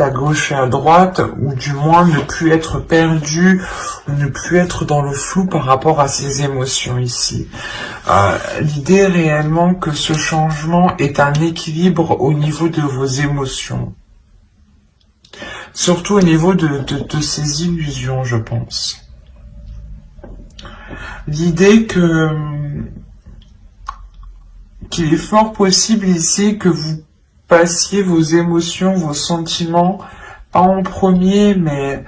à gauche et à droite, ou du moins ne plus être perdu, ou ne plus être dans le flou par rapport à ses émotions ici. L'idée est réellement que ce changement est un équilibre au niveau de vos émotions. Surtout au niveau de ces illusions, je pense. L'idée qu'il est fort possible ici que vous passiez vos émotions, vos sentiments, pas en premier, mais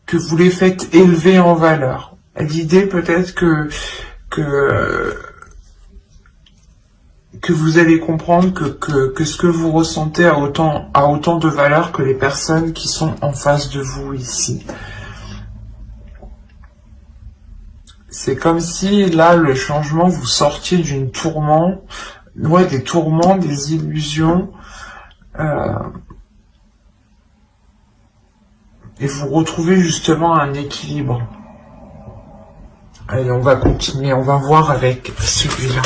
que vous les faites élever en valeur. L'idée peut-être que vous allez comprendre que ce que vous ressentez a autant de valeur que les personnes qui sont en face de vous ici. C'est comme si, là, le changement, vous sortiez d'une tourment, ouais, des tourments, des illusions, et vous retrouvez justement un équilibre. Allez, on va continuer, on va voir avec celui-là.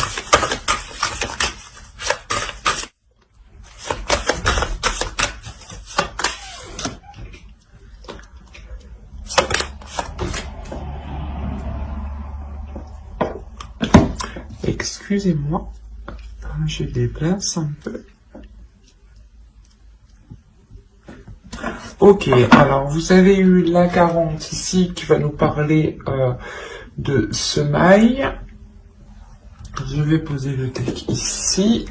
Excusez-moi, je déplace un peu. Ok, alors vous avez eu la 40 ici qui va nous parler de semailles. Je vais poser le deck ici.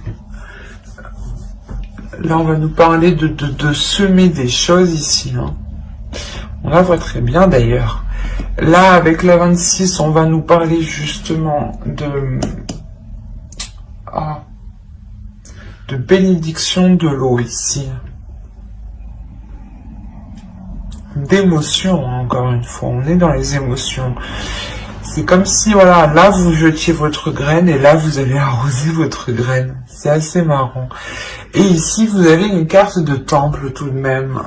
Là, on va nous parler de semer des choses ici. Hein. On la voit très bien d'ailleurs. Là, avec la 26, on va nous parler justement de bénédiction de l'eau ici. D'émotions, hein, encore une fois. On est dans les émotions. C'est comme si, voilà, là, vous jetiez votre graine et là, vous allez arroser votre graine. C'est assez marrant. Et ici, vous avez une carte de temple tout de même.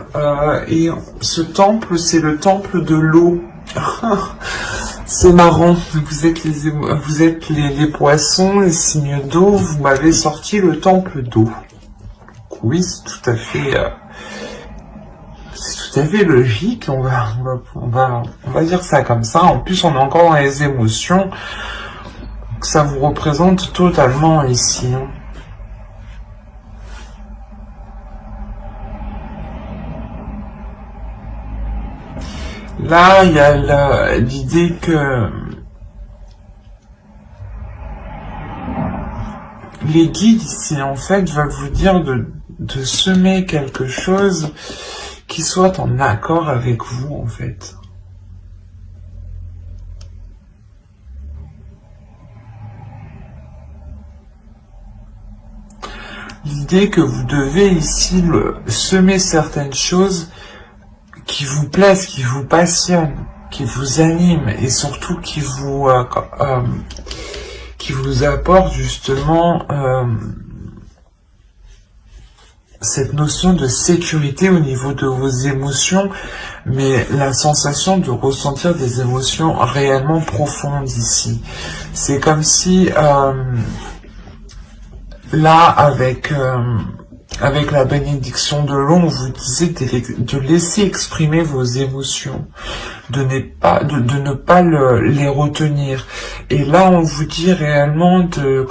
Et ce temple, c'est le temple de l'eau. C'est marrant, vous êtes les poissons, les signes d'eau, vous m'avez sorti le temple d'eau. Oui, c'est tout à fait logique, on va dire ça comme ça. En plus, on est encore dans les émotions, donc ça vous représente totalement ici. Hein. Là, il y a l'idée que les guides ici, en fait, veulent vous dire de semer quelque chose qui soit en accord avec vous, en fait. L'idée que vous devez ici semer certaines choses qui vous plaisent, qui vous passionnent, qui vous animent et surtout qui vous apportent justement cette notion de sécurité au niveau de vos émotions, mais la sensation de ressentir des émotions réellement profondes ici. C'est comme si là, avec la bénédiction de l'eau, on vous disait de laisser exprimer vos émotions, de ne pas les retenir. Et là, on vous dit réellement de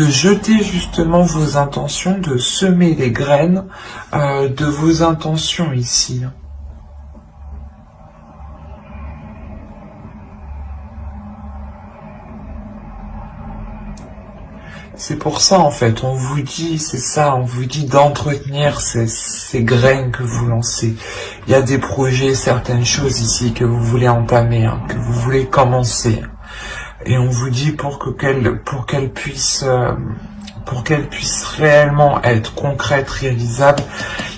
jeter justement vos intentions, de semer les graines de vos intentions ici. C'est pour ça, en fait, on vous dit, c'est ça, on vous dit d'entretenir ces graines que vous lancez. Il y a des projets, certaines choses ici que vous voulez entamer, hein, que vous voulez commencer. Et on vous dit pour qu'elles puissent réellement être concrètes, réalisables,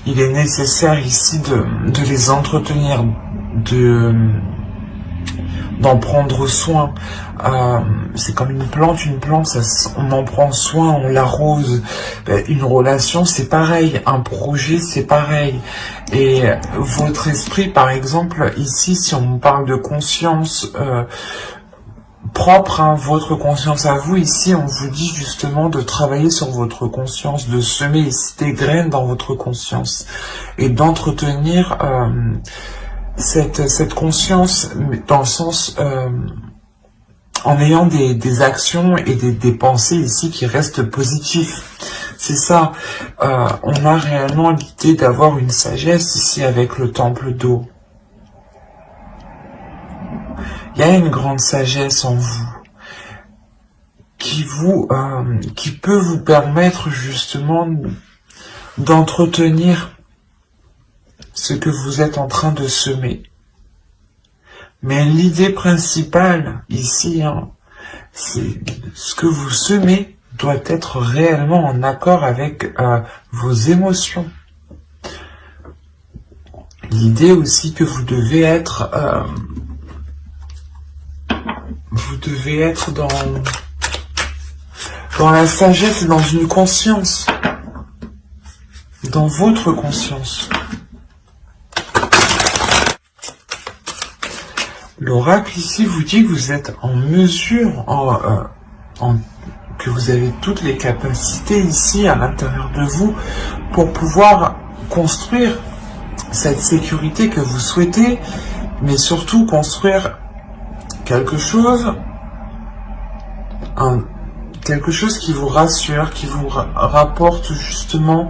il est nécessaire ici de les entretenir, d'en prendre soin. C'est comme une plante, on en prend soin, on l'arrose. Une relation, c'est pareil. Un projet, c'est pareil. Et votre esprit, par exemple, ici, si on parle de conscience, propre à votre conscience à vous. Ici, on vous dit justement de travailler sur votre conscience, de semer ici des graines dans votre conscience et d'entretenir cette conscience dans le sens en ayant des actions et des pensées ici qui restent positives. C'est ça, on a réellement l'idée d'avoir une sagesse ici avec le temple d'eau. Il y a une grande sagesse en vous qui peut vous permettre justement d'entretenir ce que vous êtes en train de semer. Mais l'idée principale ici, c'est ce que vous semez doit être réellement en accord avec vos émotions. L'idée aussi que vous devez être dans la sagesse et dans une conscience, dans votre conscience. L'oracle ici vous dit que vous êtes en mesure, que vous avez toutes les capacités ici à l'intérieur de vous pour pouvoir construire cette sécurité que vous souhaitez, mais surtout construire quelque chose qui vous rassure, qui vous rapporte justement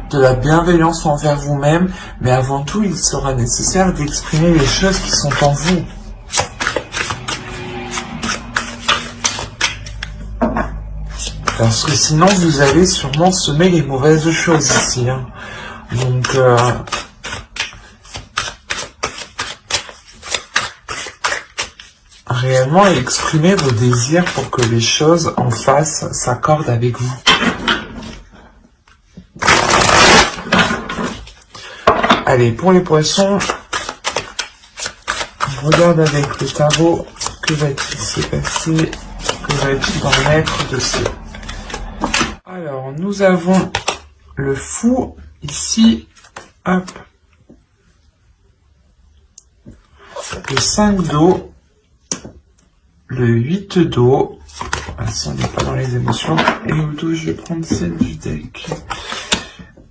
de la bienveillance envers vous-même, mais avant tout, il sera nécessaire d'exprimer les choses qui sont en vous. Parce que sinon, vous allez sûrement semer les mauvaises choses ici. Donc, réellement exprimer vos désirs pour que les choses en face s'accordent avec vous. Allez, pour les poissons, on regarde avec le tarot, que va-t-il se passer, que va-t-il en être de ce... Alors, nous avons le fou ici, hop, le 5 d'eau, le 8 d'eau, si on n'est pas dans les émotions, et au dos, je vais prendre celle du deck.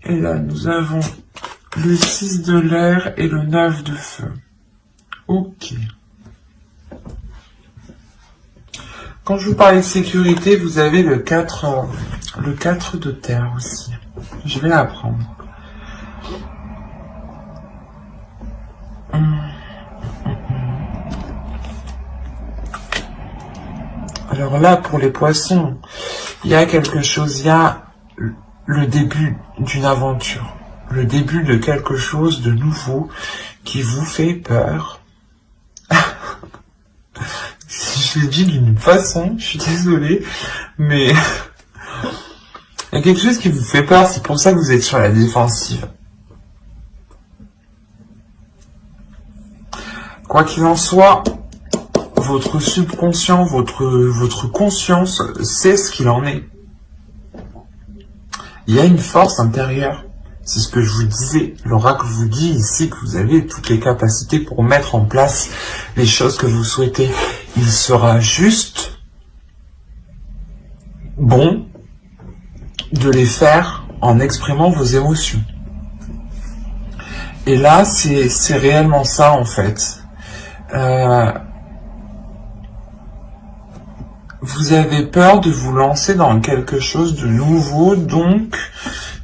Et là, nous avons le 6 de l'air et le 9 de feu. Ok. Quand je vous parlais de sécurité, vous avez le 4 de terre aussi. Je vais la prendre. Alors là, pour les poissons, il y a quelque chose, il y a le début d'une aventure, le début de quelque chose de nouveau qui vous fait peur. Je l'ai dit d'une façon, je suis désolé, mais il y a quelque chose qui vous fait peur, c'est pour ça que vous êtes sur la défensive. Quoi qu'il en soit, votre subconscient, votre conscience sait ce qu'il en est. Il y a une force intérieure. C'est ce que je vous disais. L'oracle vous dit ici que vous avez toutes les capacités pour mettre en place les choses que vous souhaitez. Il sera juste bon de les faire en exprimant vos émotions. Et là, c'est réellement ça en fait. Vous avez peur de vous lancer dans quelque chose de nouveau, donc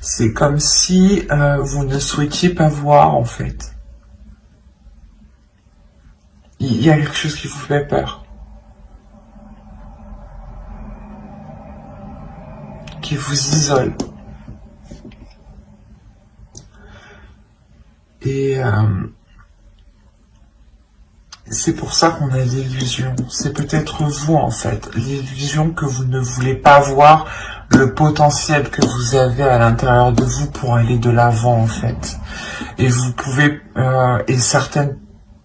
c'est comme si vous ne souhaitiez pas voir en fait. Il y a quelque chose qui vous fait peur, qui vous isole. Et c'est pour ça qu'on a l'illusion. C'est peut-être vous, en fait. L'illusion que vous ne voulez pas voir le potentiel que vous avez à l'intérieur de vous pour aller de l'avant, en fait. Et vous pouvez... et certaines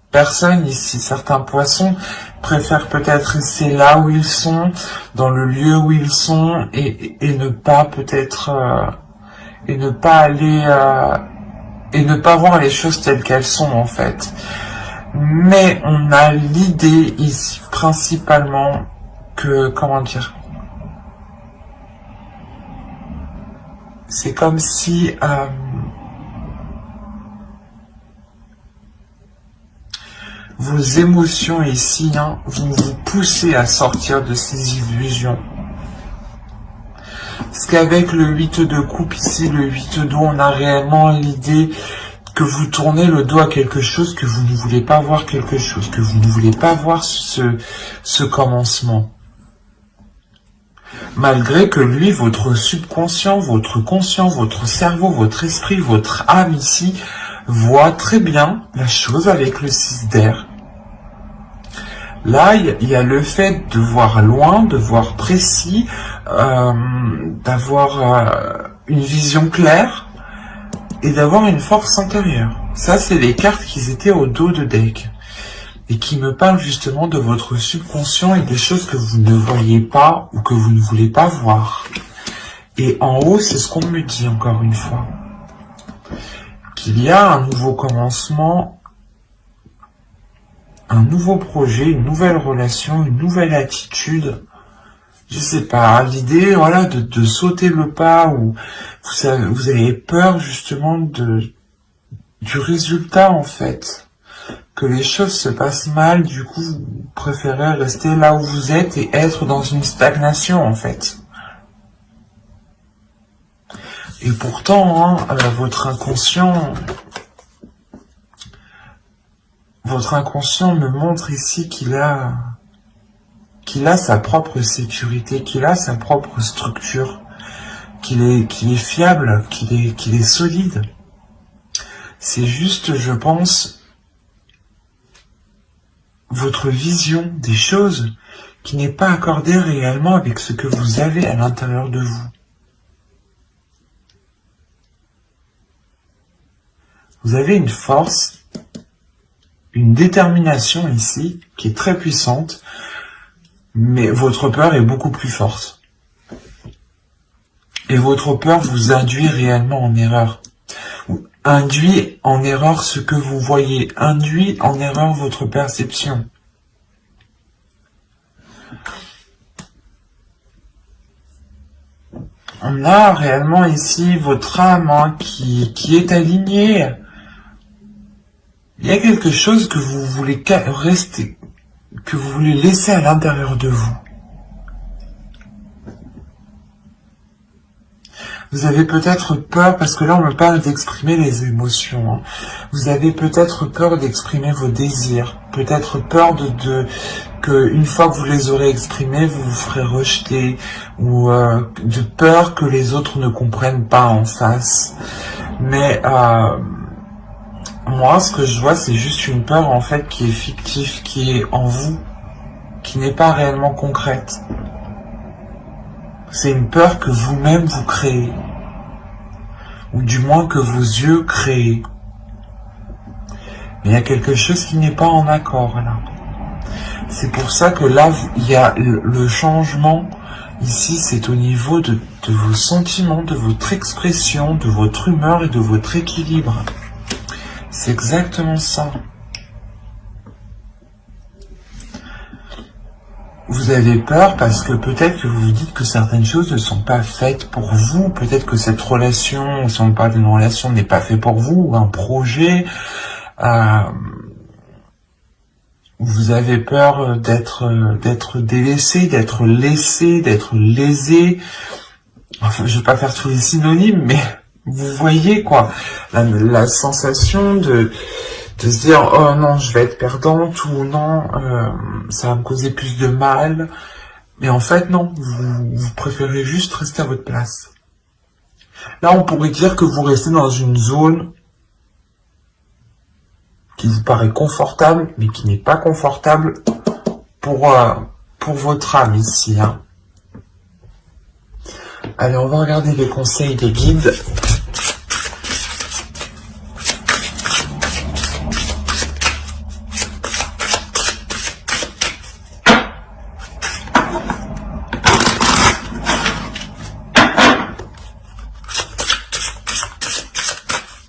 personnes ici, certains poissons, préfèrent peut-être rester là où ils sont, dans le lieu où ils sont, et ne pas peut-être... et ne pas aller... et ne pas voir les choses telles qu'elles sont, en fait. Mais on a l'idée ici principalement que, comment dire, c'est comme si vos émotions ici vont vous pousser à sortir de ces illusions. Parce qu'avec le 8 de coupe ici, le 8 d'eau, on a réellement l'idée que vous tournez le dos à quelque chose, que vous ne voulez pas voir quelque chose, que vous ne voulez pas voir ce commencement. Malgré que lui, votre subconscient, votre conscient, votre cerveau, votre esprit, votre âme ici, voit très bien la chose avec le 6 d'air. Là, il y a le fait de voir loin, de voir précis, d'avoir une vision claire, et d'avoir une force intérieure. Ça, c'est les cartes qui étaient au dos de deck. Et qui me parlent justement de votre subconscient et des choses que vous ne voyez pas ou que vous ne voulez pas voir. Et en haut, c'est ce qu'on me dit encore une fois. Qu'il y a un nouveau commencement, un nouveau projet, une nouvelle relation, une nouvelle attitude. Je sais pas, l'idée, voilà, de sauter le pas, ou vous avez peur justement du résultat en fait, que les choses se passent mal, du coup vous préférez rester là où vous êtes et être dans une stagnation en fait. Et pourtant, votre inconscient me montre ici qu'il a sa propre sécurité, qu'il a sa propre structure, qu'il est fiable, qu'il est solide. C'est juste, je pense, votre vision des choses qui n'est pas accordée réellement avec ce que vous avez à l'intérieur de vous. Vous avez une force, une détermination ici, qui est très puissante, mais votre peur est beaucoup plus forte. Et votre peur vous induit réellement en erreur. Induit en erreur ce que vous voyez. Induit en erreur votre perception. On a réellement ici votre âme qui est alignée. Il y a quelque chose que vous voulez rester, que vous voulez laisser à l'intérieur de vous. Vous avez peut-être peur, parce que là on me parle d'exprimer les émotions. Vous avez peut-être peur d'exprimer vos désirs. Peut-être peur que une fois que vous les aurez exprimés, vous vous ferez rejeter. Ou de peur que les autres ne comprennent pas en face. Mais moi, ce que je vois, c'est juste une peur en fait qui est fictive, qui est en vous, qui n'est pas réellement concrète. C'est une peur que vous-même vous créez, ou du moins que vos yeux créent. Mais il y a quelque chose qui n'est pas en accord là. C'est pour ça que là, il y a le changement. Ici, c'est au niveau de vos sentiments, de votre expression, de votre humeur et de votre équilibre. C'est exactement ça. Vous avez peur parce que peut-être que vous vous dites que certaines choses ne sont pas faites pour vous. Peut-être que cette relation, si on parle d'une relation, n'est pas faite pour vous, ou un projet. Vous avez peur d'être délaissé, d'être laissé, d'être lésé. Enfin, je vais pas faire tous les synonymes, mais vous voyez quoi, la sensation de se dire oh non, je vais être perdante, ou non, ça va me causer plus de mal. Mais en fait non, vous préférez juste rester à votre place. Là on pourrait dire que vous restez dans une zone qui vous paraît confortable, mais qui n'est pas confortable pour votre âme ici. Allez, on va regarder les conseils des guides.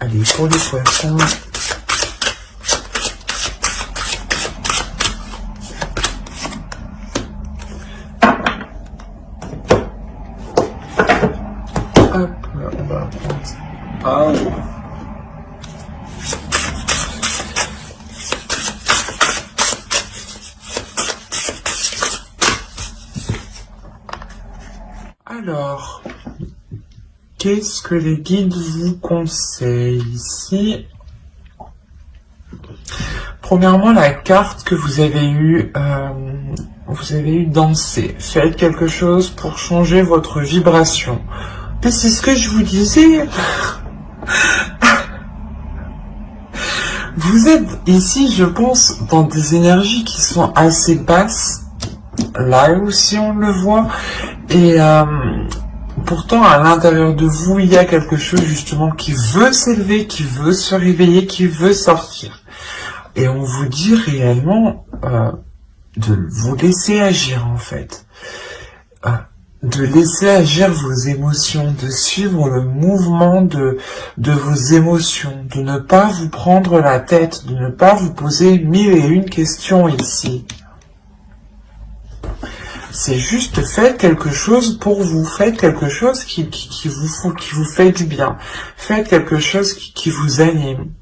Allez, pour les poissons. Ah. Alors, qu'est-ce que les guides vous conseillent ici? Premièrement, la carte que vous avez eue danser. Faites quelque chose pour changer votre vibration. Mais c'est ce que je vous disais. Vous êtes ici, je pense, dans des énergies qui sont assez basses. Là aussi, on le voit. Et pourtant, à l'intérieur de vous, il y a quelque chose justement qui veut s'élever, qui veut se réveiller, qui veut sortir. Et on vous dit réellement de vous laisser agir, en fait. De laisser agir vos émotions, de suivre le mouvement de vos émotions, de ne pas vous prendre la tête, de ne pas vous poser 1001 questions ici. C'est juste faites quelque chose pour vous, faites quelque chose qui vous fait du bien, faites quelque chose qui vous anime.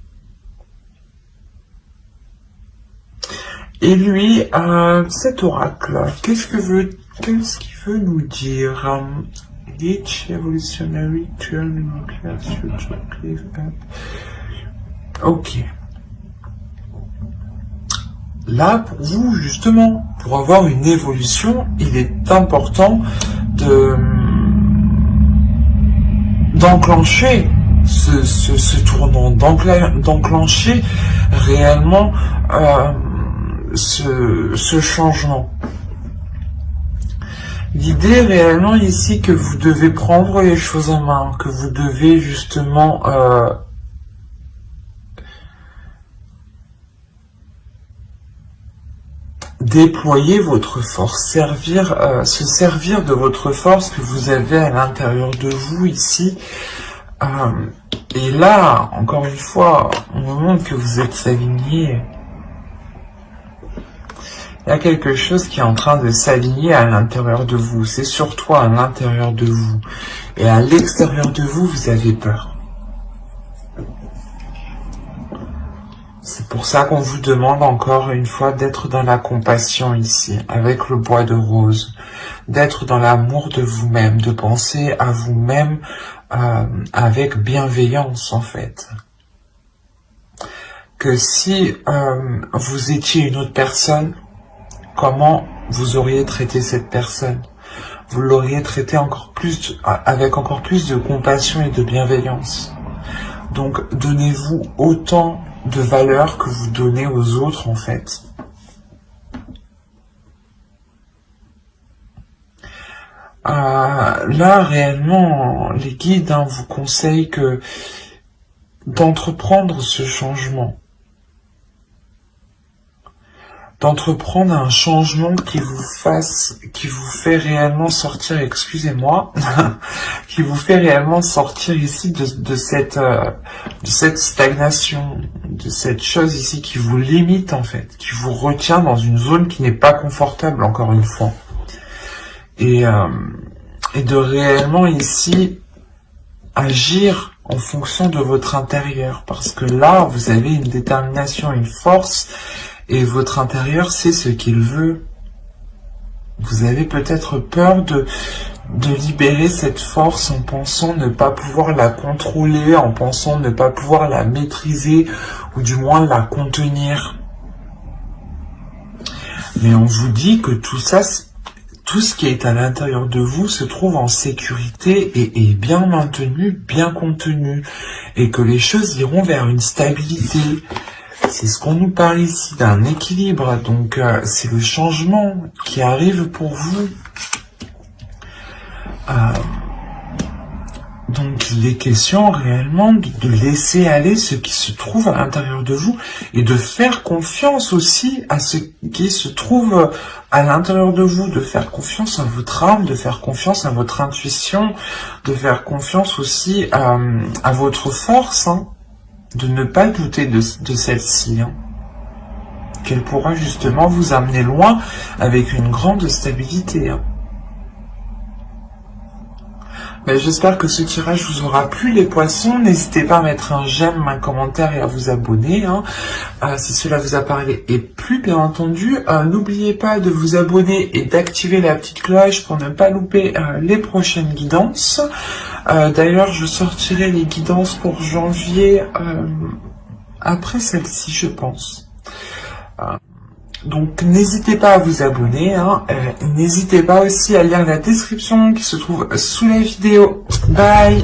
Et lui, cet oracle, qu'est-ce qu'il veut nous dire? Each evolutionary turn nuclear future cliff up. Ok. Là, pour vous, justement, pour avoir une évolution, il est important d'enclencher ce tournant, d'enclencher réellement ce changement. L'idée réellement ici que vous devez prendre les choses en main, que vous devez justement déployer votre force, se servir de votre force que vous avez à l'intérieur de vous ici. Et là, encore une fois, on vous montre que vous êtes aligné. Il y a quelque chose qui est en train de s'aligner à l'intérieur de vous. C'est surtout à l'intérieur de vous. Et à l'extérieur de vous, vous avez peur. C'est pour ça qu'on vous demande encore une fois d'être dans la compassion ici, avec le bois de rose. D'être dans l'amour de vous-même, de penser à vous-même avec bienveillance en fait. Que si vous étiez une autre personne, comment vous auriez traité cette personne? Vous l'auriez traité avec encore plus de compassion et de bienveillance. Donc, donnez-vous autant de valeur que vous donnez aux autres, en fait. Là, réellement, les guides vous conseillent d'entreprendre ce changement. D'entreprendre un changement qui vous fait réellement sortir, excusez-moi, qui vous fait réellement sortir ici de cette stagnation, de cette chose ici qui vous limite en fait, qui vous retient dans une zone qui n'est pas confortable encore une fois. Et de réellement ici agir en fonction de votre intérieur, parce que là, vous avez une détermination, une force. Et votre intérieur sait ce qu'il veut. Vous avez peut-être peur de libérer cette force en pensant ne pas pouvoir la contrôler, en pensant ne pas pouvoir la maîtriser, ou du moins la contenir. Mais on vous dit que tout ça, tout ce qui est à l'intérieur de vous se trouve en sécurité et est bien maintenu, bien contenu. Et que les choses iront vers une stabilité. C'est ce qu'on nous parle ici, d'un équilibre. Donc, c'est le changement qui arrive pour vous. Donc, il est question réellement de laisser aller ce qui se trouve à l'intérieur de vous et de faire confiance aussi à ce qui se trouve à l'intérieur de vous, de faire confiance à votre âme, de faire confiance à votre intuition, de faire confiance aussi à votre force, hein. De ne pas douter de celle-ci, hein, qu'elle pourra justement vous amener loin avec une grande stabilité. Hein. Ben, j'espère que ce tirage vous aura plu les poissons. N'hésitez pas à mettre un j'aime, un commentaire et à vous abonner hein, si cela vous a parlé et plu bien entendu. N'oubliez pas de vous abonner et d'activer la petite cloche pour ne pas louper les prochaines guidances. D'ailleurs je sortirai les guidances pour janvier après celle-ci je pense. Donc n'hésitez pas à vous abonner, hein. N'hésitez pas aussi à lire la description qui se trouve sous la vidéo. Bye!